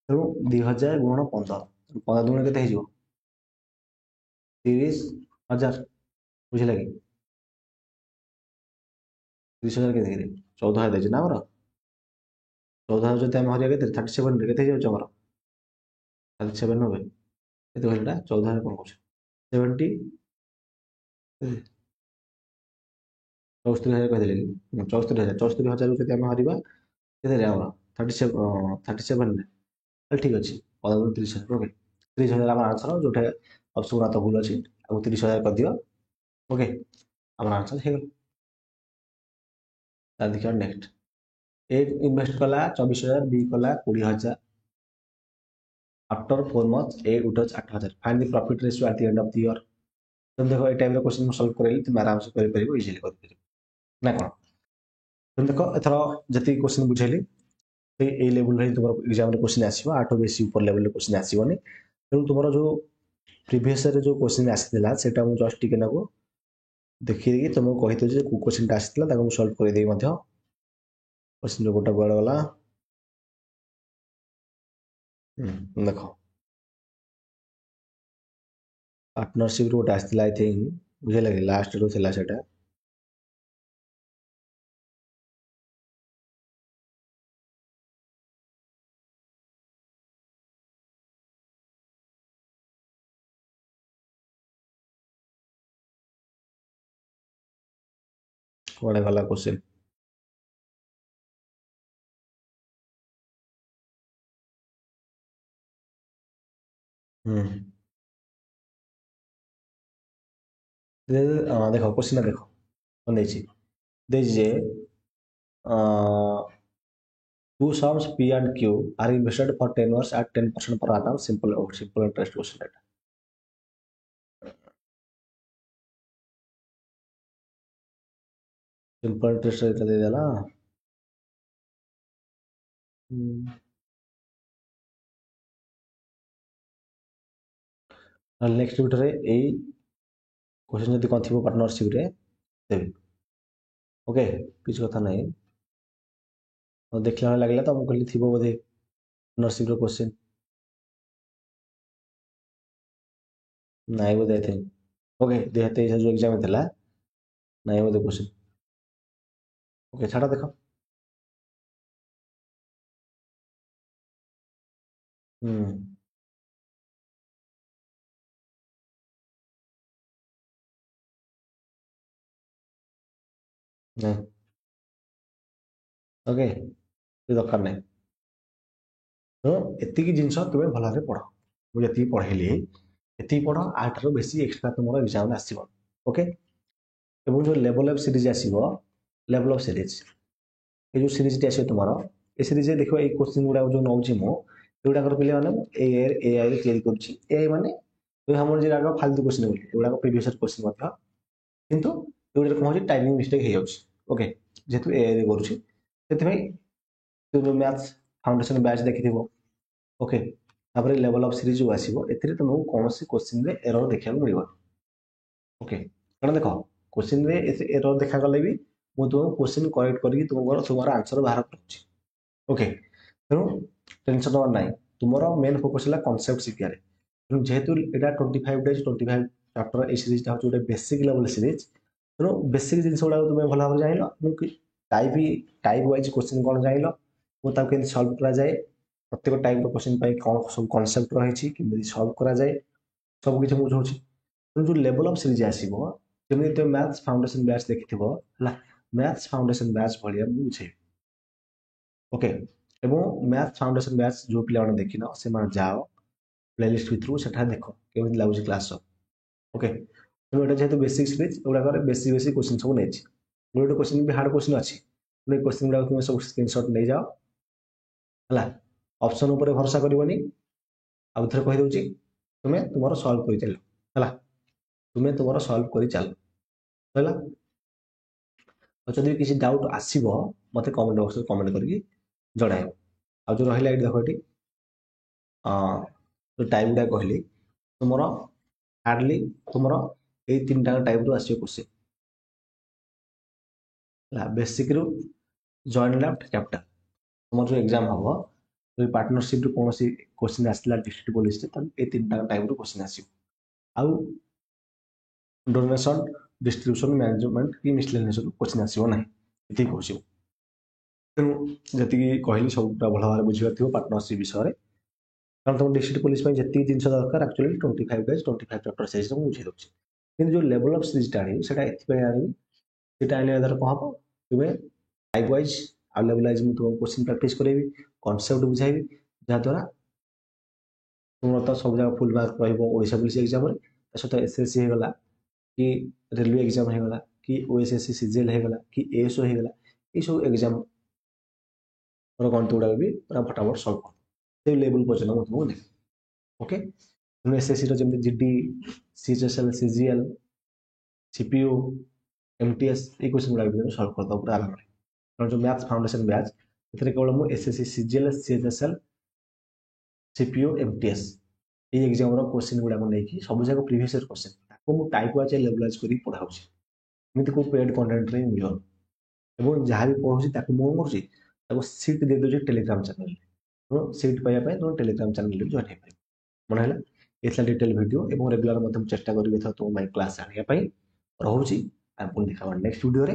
तेणु 2000 गुणन 15 15 दुगुणे केते हेजिवो 30000 बुझिला कि 30000 केते केते 14000 देछि ना हमर 14000 जदि हम हरिया केते 37 रे केते हेजिवो हमर 37 होबे केते कहलेटा 14000 कोन कहछ 70 64000 कहदेले कि 74000 74000 जदि हम हरिबा केते रे हमर 37 रे ठीक अछि 15 30000 ओके 30000 हमर आंसर जोठे ऑप्शन ना तो भूल अछि अब 30000 कर दियो ओके हमर आंसर हे ता देखियो नेक्स्ट ए इन्वेस्ट कला 24000 बी कला 20000 आफ्टर 4 months ए उठच 8000 find the profit ratio at the end of the year तुम देखो ए टाइप रो क्वेश्चन सॉल्व करैली तुम आराम से कर परिबो इजीली कर परिबो ना कोन तुम देखो एथरो जति क्वेश्चन बुझैली ए लेवल रे तुमर एग्जाम रे क्वेश्चन आसीबो आठो बेसी ऊपर लेवल रे क्वेश्चन आसीबोनी तेणु तुमर जो प्रीवियस रे जो क्वेश्चन आसीला सेटा हम जस्ट टिके नाको देखि तुमको कहितो जे क्वेश्चन टा आसीला ताको सॉल्व कर देई मध्य क्वेश्चन जो गोटा गड़ गला देखो पार्टनरशिप रो गोटा आसीला आई थिंक बुझे लगे लास्ट रो थिला सेटा कोडे गला क्वेश्चन देखो क्वेश्चन देखो कौन देछि देछि जे two sums P and Q are invested for 10 years at 10% per annum simple interest question data simple interest rate दे देला नेक्स्ट वीडियो रे ए क्वेश्चन जदि कोन थिबो पार्टनरशिप रे देबे ओके किछ कथा नै देखला लागला तो हम कहली थिबो बोधे पार्टनरशिप रो क्वेश्चन नाइ बोधे थे ओके 2023 जो एग्जाम थिला नाइ बोधे क्वेश्चन ओके छाड़ा देखो नहीं ओके ये दरकार नहीं तो एतिकी जिनस तुम भल पढ़ मुझे पढ़ेली एति पढ़ आठार बेसी एक्सट्रा तुम एग्जाम आसो ओके एवं जो लेवल अफ सीरीज आसो लेवल अफ सीरीज ये जो सीरीज टी आसो तुम ए सीरीज देखो ये क्वेश्चन गुड़ा जो नौ मुझा पे मैंने एआई तैयारी करुँच माने हम जो फालतू क्वेश्चन बोली एगुड़ा प्रिवियस क्वेश्चन किंतु ये कौन हो टाइमिंग मिस्टेक हो ओके जेहेतु एआई करुँच से मैथ्स फाउंडेशन बैच देखि ओके तापर लेवल अफ सीरीज जो आसो ए तुमको कौन क्वेश्चन एरर देखा मिल ओके कारण देख क्वेश्चन एरर देखा गले भी मुझे तुमको क्वेश्चन करेक्ट करके तुम आंसर बाहर करुच्ची ओके तेणु टेंशन नवर ना तुम मेन फोकस है कनसेप्ट शिखार तेणु जेहेतु यहाँ 25 days 25 चैप्टर ये सीरीज हूँ गोटे बेसिक लेवल सीरीज तेणु बेसिक जिन गुड़ा तुम भल भाव जान टाइप वाइज क्वेश्चन कौन जान मुझे सल्व कराए प्रत्येक टाइप क्वेश्चन कौन सब कनसेप्ट रही कि सल्व कराए सब किसी बुझाऊँ जो लेवल अफ सीरीज आसो जमी तुम मैथ्स फाउंडेशन बैच देखि मैथ्स फाउंडेशन बैच भाया बुझे ओके एवं मैथ्स फाउंडेशन बैच जो पे देखिन से जाओ प्लेलिस्ट भितर से देख केमी लगुच क्लास ओके तुम ये जेहतु बेसिक सीरीज गुड़ाक बेसिक बेसिक क्वेश्चन सब नहीं गोटे क्वेश्चन भी हार्ड क्वेश्चन अच्छी क्वेश्चन गुड़ा तुम सब स्क्रीनशॉट नहीं जाओ है ऑप्शन ऊपर भरोसा करबनी आउ थरे कहि दउची तुमे तुमरो सॉल्व करि चल हला तुमे तुमरो सॉल्व करि चल हला तो जदि किसी डाउट आसीबो मते कमेंट बॉक्स में कमेंट करके जणाइबो आ जो रहिला एठी देखो एठी जो टाइप गुडा कहली तुमरो हार्डली तुमरो ए तीनटा टाइप रो आसीबो क्वेश्चन हला बेसिक रो जॉइन लेफ्ट कैपिटल तुमर जो एग्जाम हबो तो पार्टनरशिप रो कोनोसी क्वेश्चन आसला डिस्ट्रिक्ट पुलिस रे तब ए तीनटा टाइप रो क्वेश्चन आसीबो आउ डोनेशन डिस्ट्रीब्यूशन मैनेजमेंट की मिसलेनियस क्वेश्चन आसीबो नाही एति कहूची तेणु जति कहली सब भल भाव बुझी पार्थिव पार्टनरशिप विषय कारण तुम डिस्ट्रिक्ट पुलिस जी जिन दरकार एक्चुअली 25 डेज 25 चैप्टर सीरीज में बुझे दूसरी कि जो लेवल ऑफ सीरीज आनी से आनी से आने द्वारा कौन हम तुम्हें टाइप वाइज आ लेवल वाइज मुझे तुम क्वेश्चन प्रैक्टिस करेबी कॉन्सेप्ट बुझाइबी जहाँद्वारा तुम तो सब जगह फुल मार्क रहा पुलिस एग्जाम सहित एसएससी होगा कि रेलवे एग्जाम होगा कि ओएसएससी सीजीएल होगा कि एएसओ होगा ये सब एग्जाम गणित गुड़ा भी पूरा फटाफट सल्व कर लेवल पर्यटन मैं तुमको देख ओके एसएससी जमी GD CHSL CGL CPU MTS ये क्वेश्चन गुड़ा भी सल्व करदे पूरा आराम कारण जो मैथ्स फाउंडेशन बैच केवल मुझे SSC CGL CHSL CPU MTS ये एग्जाम क्वेश्चन गुड़ा नहीं सब जगह प्रीवियस ईयर क्वेश्चन मुझे टाइप वाइज लेवलाइज कर पढ़ाऊँ एमती को पेड कंटेंट रे मिल जहाँ भी पढ़ाऊँ मुझे कौन कर सीट दे दूसरी टेलीग्राम चैनल तुम सीट पाइबा तुम टेलीग्राम चैनल जॉइन हो मन है ये डिटेल वीडियो और रेगुलर चेष्टा करी तुम क्लास आने रोचे पुणी देखा नेक्स्ट वीडियो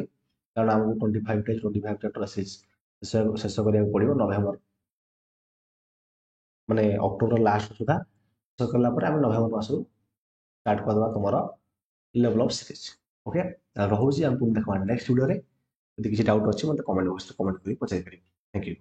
कारण आमको 25 डेज 25 चैप्टर शेष करा पड़ो नवेम्बर माने अक्टोबर लास्ट सुधा शेष कलापर आम नवेम्बर मस स्टार्ट करदे तुम लेवल ऑफ सीरीज ओके रोचे आम पुणी देखा नेक्स्ट वीडियो यदि किसी डाउट अच्छे मतलब कमेंट बॉक्स कमेंट कर पचारि पारे थैंक यू।